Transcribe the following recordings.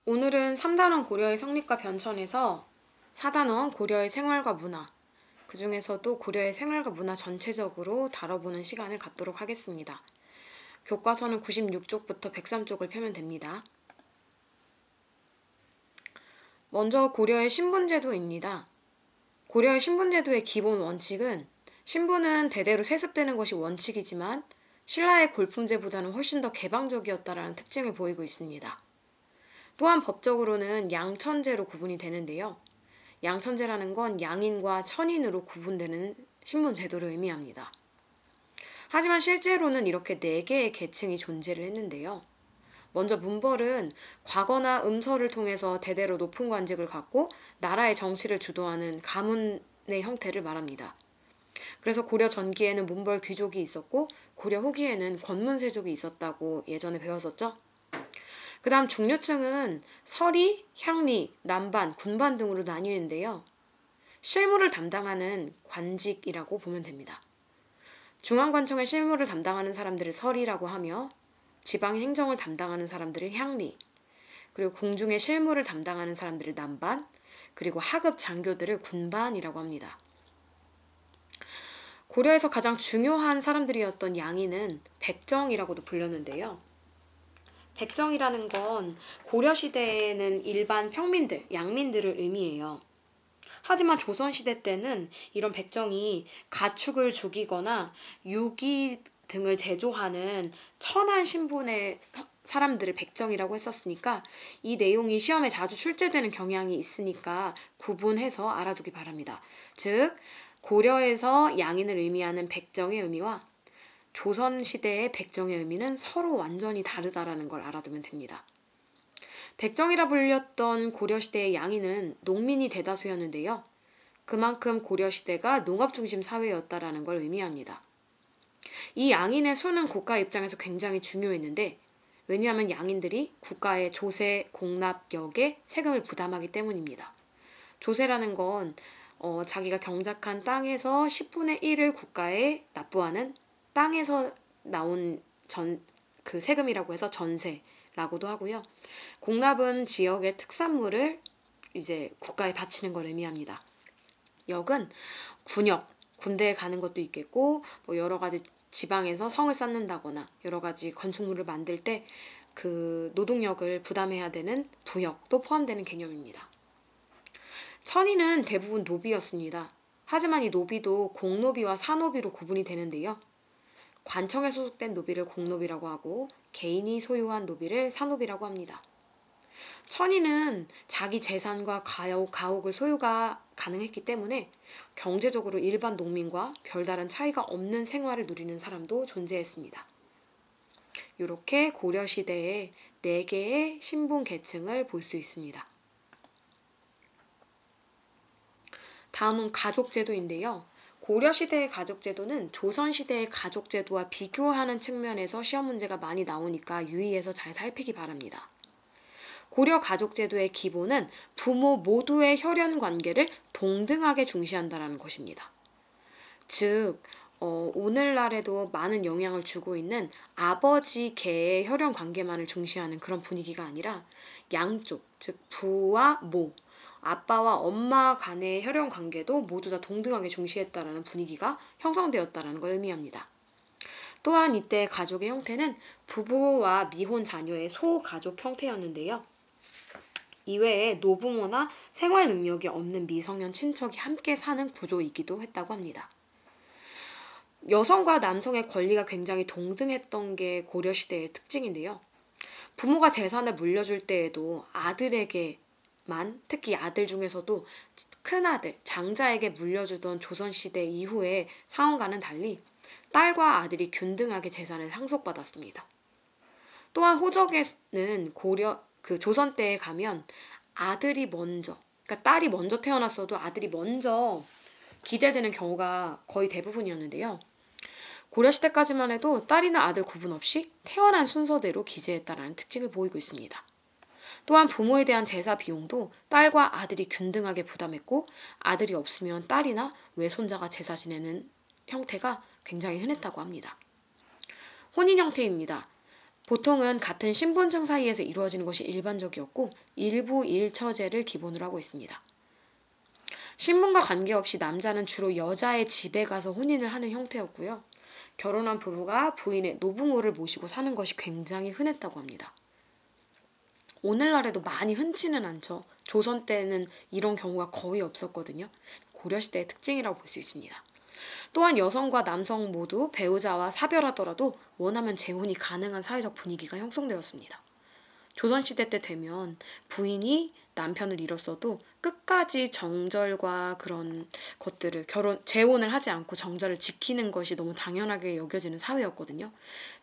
오늘은 3단원 고려의 성립과 변천에서 4단원 고려의 생활과 문화, 그 중에서도 고려의 생활과 문화 전체적으로 다뤄보는 시간을 갖도록 하겠습니다. 교과서는 96쪽부터 103쪽을 펴면 됩니다. 먼저 고려의 신분제도입니다. 고려의 신분제도의 기본 원칙은 신분은 대대로 세습되는 것이 원칙이지만 신라의 골품제보다는 훨씬 더 개방적이었다라는 특징을 보이고 있습니다. 또한 법적으로는 양천제로 구분이 되는데요. 양천제라는 건 양인과 천인으로 구분되는 신분제도를 의미합니다. 하지만 실제로는 이렇게 4개의 계층이 존재를 했는데요. 먼저 문벌은 과거나 음서를 통해서 대대로 높은 관직을 갖고 나라의 정치를 주도하는 가문의 형태를 말합니다. 그래서 고려 전기에는 문벌 귀족이 있었고 고려 후기에는 권문세족이 있었다고 예전에 배웠었죠. 그 다음 중류층은 서리, 향리, 남반, 군반 등으로 나뉘는데요. 실무를 담당하는 관직이라고 보면 됩니다. 중앙관청의 실무를 담당하는 사람들을 서리라고 하며 지방 행정을 담당하는 사람들을 향리, 그리고 궁중의 실무를 담당하는 사람들을 남반, 그리고 하급 장교들을 군반이라고 합니다. 고려에서 가장 중요한 사람들이었던 양인은 백정이라고도 불렸는데요. 백정이라는 건 고려시대에는 일반 평민들, 양민들을 의미해요. 하지만 조선시대 때는 이런 백정이 가축을 죽이거나 유기 등을 제조하는 천한 신분의 사람들을 백정이라고 했었으니까 이 내용이 시험에 자주 출제되는 경향이 있으니까 구분해서 알아두기 바랍니다. 즉 고려에서 양인을 의미하는 백정의 의미와 조선시대의 백정의 의미는 서로 완전히 다르다라는 걸 알아두면 됩니다. 백정이라 불렸던 고려시대의 양인은 농민이 대다수였는데요. 그만큼 고려시대가 농업중심 사회였다라는 걸 의미합니다. 이 양인의 수는 국가 입장에서 굉장히 중요했는데 왜냐하면 양인들이 국가의 조세, 공납역에 세금을 부담하기 때문입니다. 조세라는 건 자기가 경작한 땅에서 10분의 1을 국가에 납부하는 땅에서 나온 그 세금이라고 해서 전세라고도 하고요. 공납은 지역의 특산물을 이제 국가에 바치는 걸 의미합니다. 역은 군역, 군대에 가는 것도 있겠고 뭐 여러 가지 지방에서 성을 쌓는다거나 여러 가지 건축물을 만들 때 그 노동력을 부담해야 되는 부역도 포함되는 개념입니다. 천인은 대부분 노비였습니다. 하지만 이 노비도 공노비와 사노비로 구분이 되는데요. 관청에 소속된 노비를 공노비라고 하고 개인이 소유한 노비를 사노비라고 합니다. 천인은 자기 재산과 가옥을 소유가 가능했기 때문에 경제적으로 일반 농민과 별다른 차이가 없는 생활을 누리는 사람도 존재했습니다. 이렇게 고려시대에 4개의 신분 계층을 볼 수 있습니다. 다음은 가족제도인데요. 고려시대의 가족제도는 조선시대의 가족제도와 비교하는 측면에서 시험 문제가 많이 나오니까 유의해서 잘 살피기 바랍니다. 고려 가족제도의 기본은 부모 모두의 혈연 관계를 동등하게 중시한다는 것입니다. 즉 오늘날에도 많은 영향을 주고 있는 아버지 계의 혈연 관계만을 중시하는 그런 분위기가 아니라 양쪽, 즉 부와 모, 아빠와 엄마 간의 혈연 관계도 모두 다 동등하게 중시했다라는 분위기가 형성되었다는 걸 의미합니다. 또한 이때 가족의 형태는 부부와 미혼 자녀의 소가족 형태였는데요. 이외에 노부모나 생활 능력이 없는 미성년 친척이 함께 사는 구조이기도 했다고 합니다. 여성과 남성의 권리가 굉장히 동등했던 게 고려시대의 특징인데요. 부모가 재산을 물려줄 때에도 아들에게만, 특히 아들 중에서도 큰아들, 장자에게 물려주던 조선시대 이후의 상황과는 달리 딸과 아들이 균등하게 재산을 상속받았습니다. 또한 호적에는 조선 때에 가면 아들이 먼저, 그러니까 딸이 먼저 태어났어도 아들이 먼저 기재되는 경우가 거의 대부분이었는데요. 고려시대까지만 해도 딸이나 아들 구분 없이 태어난 순서대로 기재했다는 특징을 보이고 있습니다. 또한 부모에 대한 제사 비용도 딸과 아들이 균등하게 부담했고 아들이 없으면 딸이나 외손자가 제사 지내는 형태가 굉장히 흔했다고 합니다. 혼인 형태입니다. 보통은 같은 신분층 사이에서 이루어지는 것이 일반적이었고 일부 일처제를 기본으로 하고 있습니다. 신분과 관계없이 남자는 주로 여자의 집에 가서 혼인을 하는 형태였고요. 결혼한 부부가 부인의 노부모를 모시고 사는 것이 굉장히 흔했다고 합니다. 오늘날에도 많이 흔치는 않죠. 조선 때는 이런 경우가 거의 없었거든요. 고려시대의 특징이라고 볼 수 있습니다. 또한 여성과 남성 모두 배우자와 사별하더라도 원하면 재혼이 가능한 사회적 분위기가 형성되었습니다. 조선시대 때 되면 부인이 남편을 잃었어도 끝까지 정절과 그런 것들을 재혼을 하지 않고 정절을 지키는 것이 너무 당연하게 여겨지는 사회였거든요.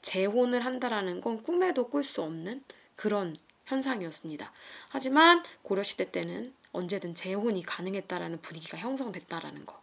재혼을 한다라는 건 꿈에도 꿀 수 없는 그런 현상이었습니다. 하지만 고려시대 때는 언제든 재혼이 가능했다라는 분위기가 형성됐다라는 거.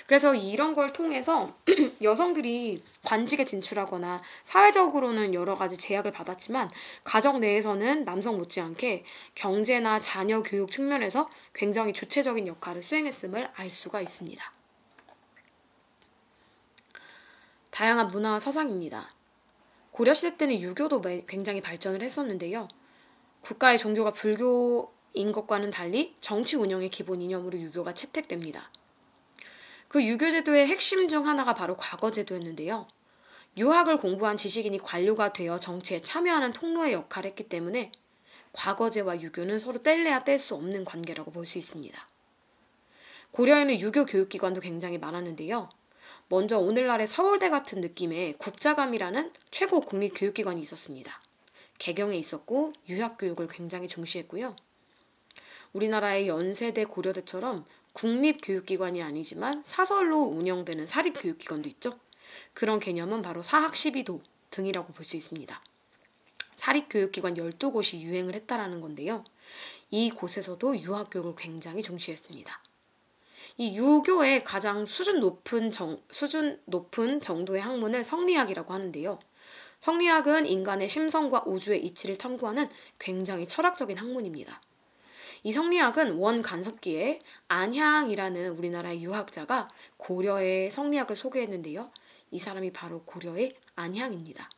그래서 이런 걸 통해서 여성들이 관직에 진출하거나 사회적으로는 여러 가지 제약을 받았지만 가정 내에서는 남성 못지않게 경제나 자녀 교육 측면에서 굉장히 주체적인 역할을 수행했음을 알 수가 있습니다. 다양한 문화와 사상입니다. 고려시대 때는 유교도 굉장히 발전을 했었는데요. 국가의 종교가 불교인 것과는 달리 정치 운영의 기본 이념으로 유교가 채택됩니다. 그 유교제도의 핵심 중 하나가 바로 과거제도였는데요. 유학을 공부한 지식인이 관료가 되어 정치에 참여하는 통로의 역할을 했기 때문에 과거제와 유교는 서로 뗄래야 뗄 수 없는 관계라고 볼 수 있습니다. 고려에는 유교 교육기관도 굉장히 많았는데요. 먼저 오늘날의 서울대 같은 느낌의 국자감이라는 최고 국립교육기관이 있었습니다. 개경에 있었고 유학교육을 굉장히 중시했고요. 우리나라의 연세대 고려대처럼 국립교육기관이 아니지만 사설로 운영되는 사립교육기관도 있죠. 그런 개념은 바로 사학십이도 등이라고 볼 수 있습니다. 사립교육기관 12곳이 유행을 했다라는 건데요. 이 곳에서도 유학교육을 굉장히 중시했습니다. 이 유교의 가장 수준 높은 정도의 학문을 성리학이라고 하는데요. 성리학은 인간의 심성과 우주의 이치를 탐구하는 굉장히 철학적인 학문입니다. 이 성리학은 원간섭기에 안향이라는 우리나라의 유학자가 고려의 성리학을 소개했는데요. 이 사람이 바로 고려의 안향입니다.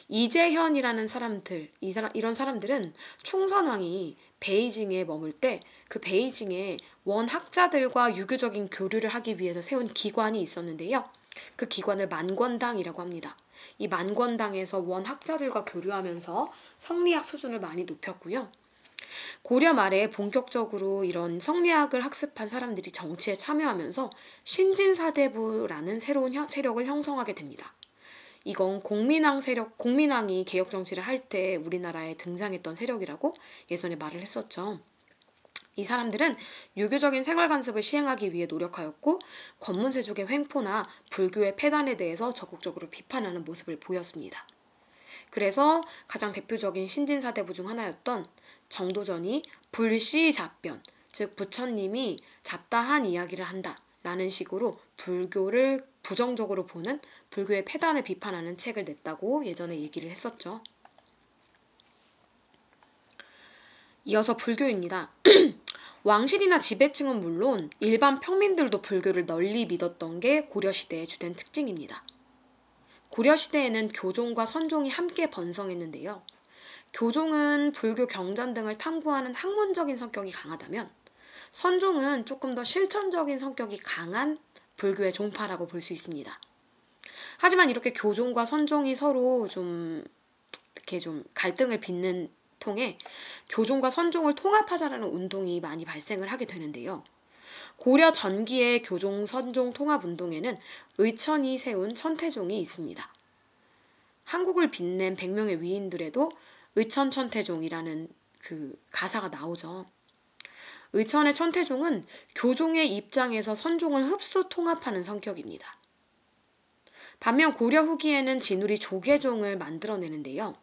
이재현이라는 사람들, 이런 사람들은 충선왕이 베이징에 머물 때 그 베이징에 원학자들과 유교적인 교류를 하기 위해서 세운 기관이 있었는데요. 그 기관을 만권당이라고 합니다. 이 만권당에서 원학자들과 교류하면서 성리학 수준을 많이 높였고요. 고려 말에 본격적으로 이런 성리학을 학습한 사람들이 정치에 참여하면서 신진사대부라는 새로운 세력을 형성하게 됩니다. 이건 공민왕이 개혁 정치를 할 때 우리나라에 등장했던 세력이라고 예전에 말을 했었죠. 이 사람들은 유교적인 생활 관습을 시행하기 위해 노력하였고 권문세족의 횡포나 불교의 폐단에 대해서 적극적으로 비판하는 모습을 보였습니다. 그래서 가장 대표적인 신진사대부 중 하나였던 정도전이 불시잡변, 즉 부처님이 잡다한 이야기를 한다 라는 식으로 불교를 부정적으로 보는 불교의 폐단을 비판하는 책을 냈다고 예전에 얘기를 했었죠. 이어서 불교입니다. 왕실이나 지배층은 물론 일반 평민들도 불교를 널리 믿었던 게 고려시대의 주된 특징입니다. 고려시대에는 교종과 선종이 함께 번성했는데요. 교종은 불교 경전 등을 탐구하는 학문적인 성격이 강하다면 선종은 조금 더 실천적인 성격이 강한 불교의 종파라고 볼 수 있습니다. 하지만 이렇게 교종과 선종이 서로 이렇게 갈등을 빚는 통해 교종과 선종을 통합하자라는 운동이 많이 발생을 하게 되는데요. 고려 전기의 교종 선종 통합 운동에는 의천이 세운 천태종이 있습니다. 한국을 빛낸 100명의 위인들에도 의천천태종이라는 그 가사가 나오죠. 의천의 천태종은 교종의 입장에서 선종을 흡수 통합하는 성격입니다. 반면 고려 후기에는 진울이 조계종을 만들어내는데요.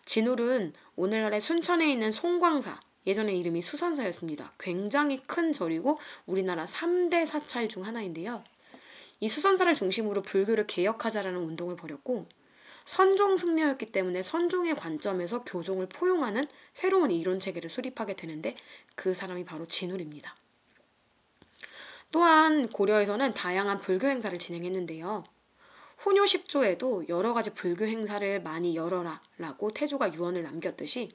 진울은 오늘날의 순천에 있는 송광사, 예전에 이름이 수선사였습니다. 굉장히 큰 절이고 우리나라 3대 사찰 중 하나인데요. 이 수선사를 중심으로 불교를 개혁하자라는 운동을 벌였고 선종 승려였기 때문에 선종의 관점에서 교종을 포용하는 새로운 이론체계를 수립하게 되는데 그 사람이 바로 진울입니다. 또한 고려에서는 다양한 불교 행사를 진행했는데요. 후뇨 10조에도 여러 가지 불교 행사를 많이 열어라라고 태조가 유언을 남겼듯이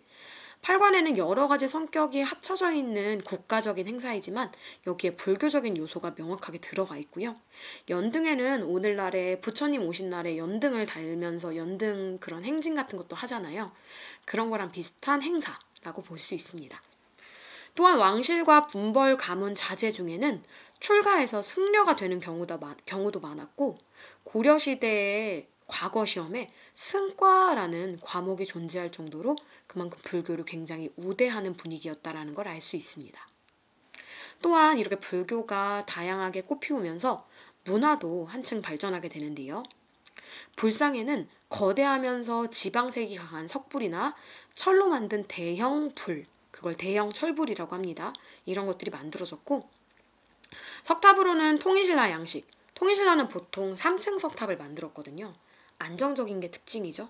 팔관에는 여러 가지 성격이 합쳐져 있는 국가적인 행사이지만 여기에 불교적인 요소가 명확하게 들어가 있고요. 연등에는 오늘날에 부처님 오신 날에 연등을 달면서 연등 그런 행진 같은 것도 하잖아요. 그런 거랑 비슷한 행사라고 볼 수 있습니다. 또한 왕실과 분벌, 가문, 자제 중에는 출가해서 승려가 되는 경우도 많았고 고려시대의 과거 시험에 승과라는 과목이 존재할 정도로 그만큼 불교를 굉장히 우대하는 분위기였다라는 걸 알 수 있습니다. 또한 이렇게 불교가 다양하게 꽃피우면서 문화도 한층 발전하게 되는데요. 불상에는 거대하면서 지방색이 강한 석불이나 철로 만든 대형 불, 그걸 대형 철불이라고 합니다. 이런 것들이 만들어졌고 석탑으로는 통일신라 양식, 통일신라는 보통 3층 석탑을 만들었거든요. 안정적인 게 특징이죠.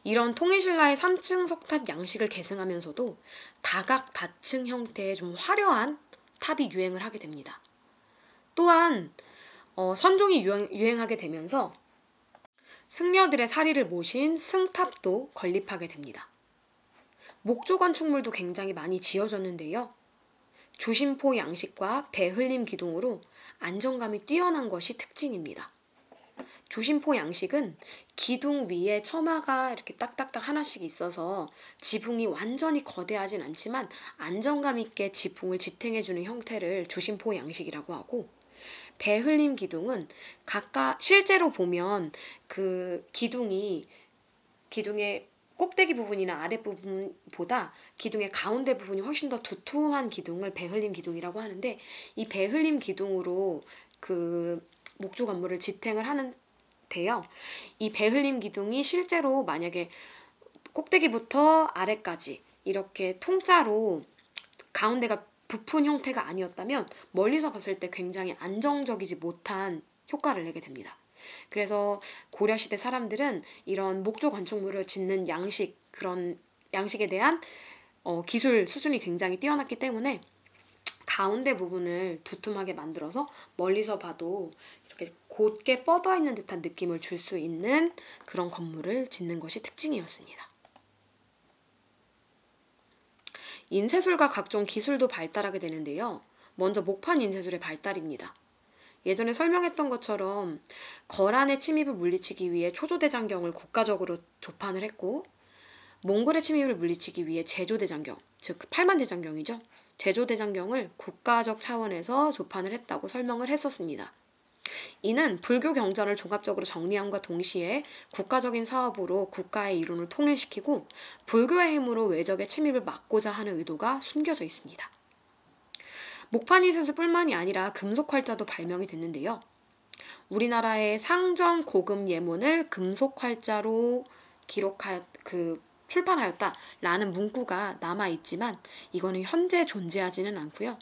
이런 통일신라의 3층 석탑 양식을 계승하면서도 다각 다층 형태의 좀 화려한 탑이 유행을 하게 됩니다. 또한 선종이 유행하게 되면서 승려들의 사리를 모신 승탑도 건립하게 됩니다. 목조 건축물도 굉장히 많이 지어졌는데요. 주심포 양식과 배흘림 기둥으로 안정감이 뛰어난 것이 특징입니다. 주심포 양식은 기둥 위에 처마가 이렇게 딱딱딱 하나씩 있어서 지붕이 완전히 거대하진 않지만 안정감 있게 지붕을 지탱해주는 형태를 주심포 양식이라고 하고, 배흘림 기둥은 각각 실제로 보면 그 기둥의 꼭대기 부분이나 아랫부분보다 기둥의 가운데 부분이 훨씬 더 두툼한 기둥을 배흘림 기둥이라고 하는데, 이 배흘림 기둥으로 그 목조 건물을 지탱을 하는데요. 이 배흘림 기둥이 실제로 만약에 꼭대기부터 아래까지 이렇게 통짜로 가운데가 부푼 형태가 아니었다면 멀리서 봤을 때 굉장히 안정적이지 못한 효과를 내게 됩니다. 그래서 고려시대 사람들은 이런 목조 건축물을 짓는 그런 양식에 대한 기술 수준이 굉장히 뛰어났기 때문에 가운데 부분을 두툼하게 만들어서 멀리서 봐도 이렇게 곧게 뻗어 있는 듯한 느낌을 줄 수 있는 그런 건물을 짓는 것이 특징이었습니다. 인쇄술과 각종 기술도 발달하게 되는데요. 먼저 목판 인쇄술의 발달입니다. 예전에 설명했던 것처럼 거란의 침입을 물리치기 위해 초조대장경을 국가적으로 조판을 했고, 몽골의 침입을 물리치기 위해 제조대장경, 즉 팔만대장경이죠. 제조대장경을 국가적 차원에서 조판을 했다고 설명을 했었습니다. 이는 불교 경전을 종합적으로 정리함과 동시에 국가적인 사업으로 국가의 이론을 통일시키고 불교의 힘으로 외적의 침입을 막고자 하는 의도가 숨겨져 있습니다. 목판 인쇄술뿐만이 아니라 금속 활자도 발명이 됐는데요. 우리나라의 상정 고금 예문을 금속 활자로 출판하였다라는 문구가 남아있지만 이거는 현재 존재하지는 않고요.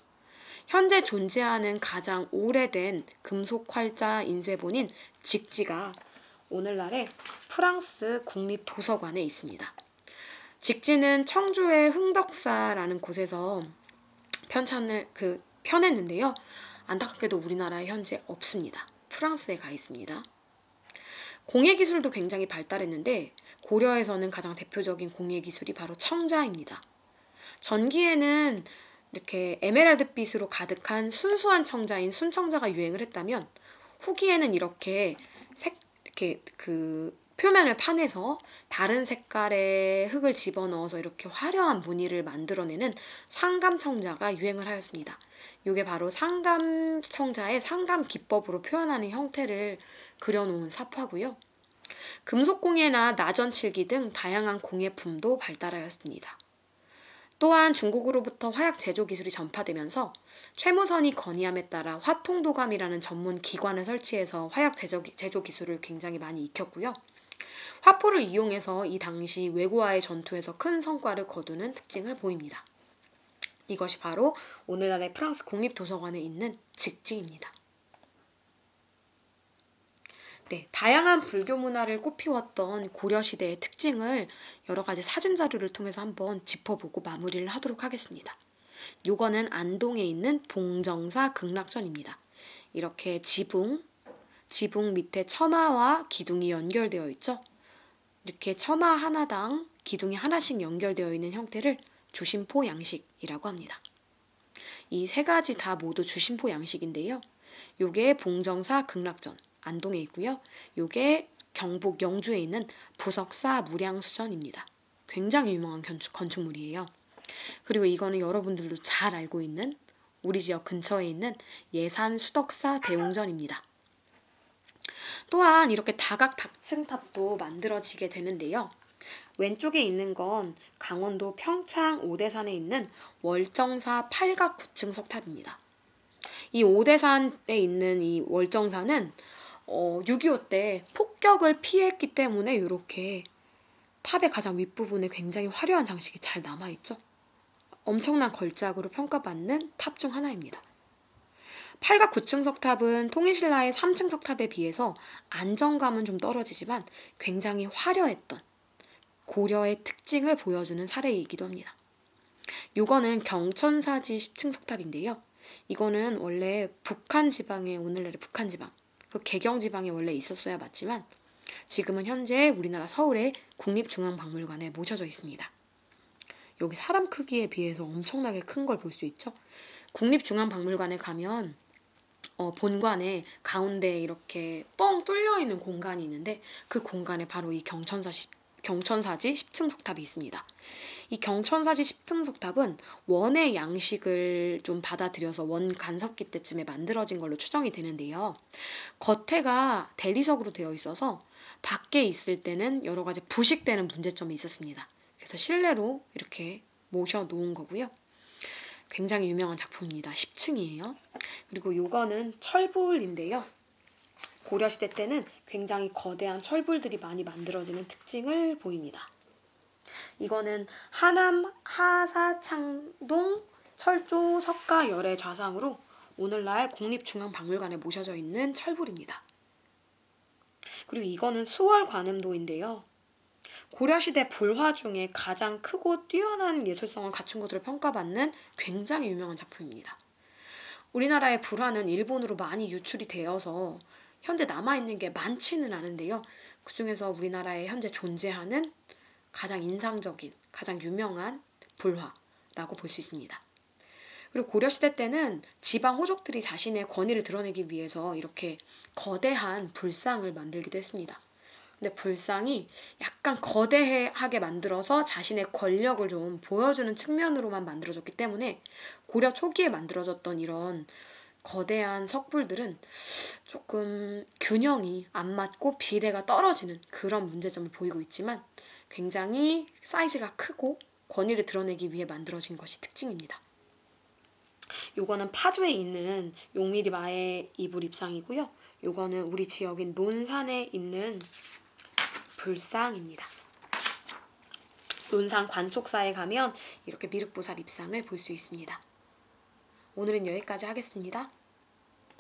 현재 존재하는 가장 오래된 금속 활자 인쇄본인 직지가 오늘날의 프랑스 국립도서관에 있습니다. 직지는 청주의 흥덕사라는 곳에서 펴냈는데요. 안타깝게도 우리나라에 현재 없습니다. 프랑스에 가 있습니다. 공예기술도 굉장히 발달했는데 고려에서는 가장 대표적인 공예기술이 바로 청자입니다. 전기에는 이렇게 에메랄드빛으로 가득한 순수한 청자인 순청자가 유행을 했다면 후기에는 이렇게 표면을 파내서 다른 색깔의 흙을 집어넣어서 이렇게 화려한 무늬를 만들어내는 상감청자가 유행을 하였습니다. 이게 바로 상감청자의 상감 기법으로 표현하는 형태를 그려놓은 사파고요. 금속공예나 나전칠기 등 다양한 공예품도 발달하였습니다. 또한 중국으로부터 화약 제조 기술이 전파되면서 최무선이 건의함에 따라 화통도감이라는 전문 기관을 설치해서 화약 제조 기술을 굉장히 많이 익혔고요. 화포를 이용해서 이 당시 왜구와의 전투에서 큰 성과를 거두는 특징을 보입니다. 이것이 바로 오늘날의 프랑스 국립도서관에 있는 직지입니다. 네, 다양한 불교 문화를 꽃피웠던 고려시대의 특징을 여러 가지 사진 자료를 통해서 한번 짚어보고 마무리를 하도록 하겠습니다. 요거는 안동에 있는 봉정사 극락전입니다. 이렇게 지붕, 지붕 밑에 처마와 기둥이 연결되어 있죠. 이렇게 처마 하나당 기둥이 하나씩 연결되어 있는 형태를 주심포 양식이라고 합니다. 이 세 가지 다 모두 주심포 양식인데요. 요게 봉정사 극락전 안동에 있고요. 요게 경북 영주에 있는 부석사 무량수전입니다. 굉장히 유명한 건축물이에요. 그리고 이거는 여러분들도 잘 알고 있는 우리 지역 근처에 있는 예산 수덕사 대웅전입니다. 또한 이렇게 다각 닥층탑도 만들어지게 되는데요. 왼쪽에 있는 건 강원도 평창 오대산에 있는 월정사 팔각 9층 석탑입니다. 이 오대산에 있는 이 월정사는 6.25 때 폭격을 피했기 때문에 이렇게 탑의 가장 윗부분에 굉장히 화려한 장식이 잘 남아있죠. 엄청난 걸작으로 평가받는 탑 중 하나입니다. 팔각 9층 석탑은 통일신라의 3층 석탑에 비해서 안정감은 좀 떨어지지만 굉장히 화려했던 고려의 특징을 보여주는 사례이기도 합니다. 요거는 경천사지 10층 석탑인데요. 이거는 원래 북한 지방에, 오늘날의 북한 지방, 그 개경 지방에 원래 있었어야 맞지만 지금은 현재 우리나라 서울의 국립중앙박물관에 모셔져 있습니다. 여기 사람 크기에 비해서 엄청나게 큰 걸 볼 수 있죠. 국립중앙박물관에 가면 본관에 가운데 이렇게 뻥 뚫려 있는 공간이 있는데 그 공간에 바로 이 경천사지 10층 석탑이 있습니다. 이 경천사지 10층 석탑은 원의 양식을 좀 받아들여서 원 간섭기 때쯤에 만들어진 걸로 추정이 되는데요. 겉에가 대리석으로 되어 있어서 밖에 있을 때는 여러 가지 부식되는 문제점이 있었습니다. 그래서 실내로 이렇게 모셔 놓은 거고요. 굉장히 유명한 작품입니다. 10층이에요. 그리고 요거는 철불인데요. 고려시대 때는 굉장히 거대한 철불들이 많이 만들어지는 특징을 보입니다. 이거는 하남 하사창동 철조 석가 열의 좌상으로 오늘날 국립중앙박물관에 모셔져 있는 철불입니다. 그리고 이거는 수월관음도인데요. 고려시대 불화 중에 가장 크고 뛰어난 예술성을 갖춘 것으로 평가받는 굉장히 유명한 작품입니다. 우리나라의 불화는 일본으로 많이 유출이 되어서 현재 남아있는 게 많지는 않은데요. 그 중에서 우리나라에 현재 존재하는 가장 인상적인, 가장 유명한 불화라고 볼 수 있습니다. 그리고 고려시대 때는 지방 호족들이 자신의 권위를 드러내기 위해서 이렇게 거대한 불상을 만들기도 했습니다. 근데 불상이 약간 거대하게 만들어서 자신의 권력을 좀 보여주는 측면으로만 만들어졌기 때문에 고려 초기에 만들어졌던 이런 거대한 석불들은 조금 균형이 안 맞고 비례가 떨어지는 그런 문제점을 보이고 있지만 굉장히 사이즈가 크고 권위를 드러내기 위해 만들어진 것이 특징입니다. 요거는 파주에 있는 용미리 마의 이불 입상이고요. 요거는 우리 지역인 논산에 있는 불상입니다. 논산 관촉사에 가면 이렇게 미륵보살 입상을 볼 수 있습니다. 오늘은 여기까지 하겠습니다.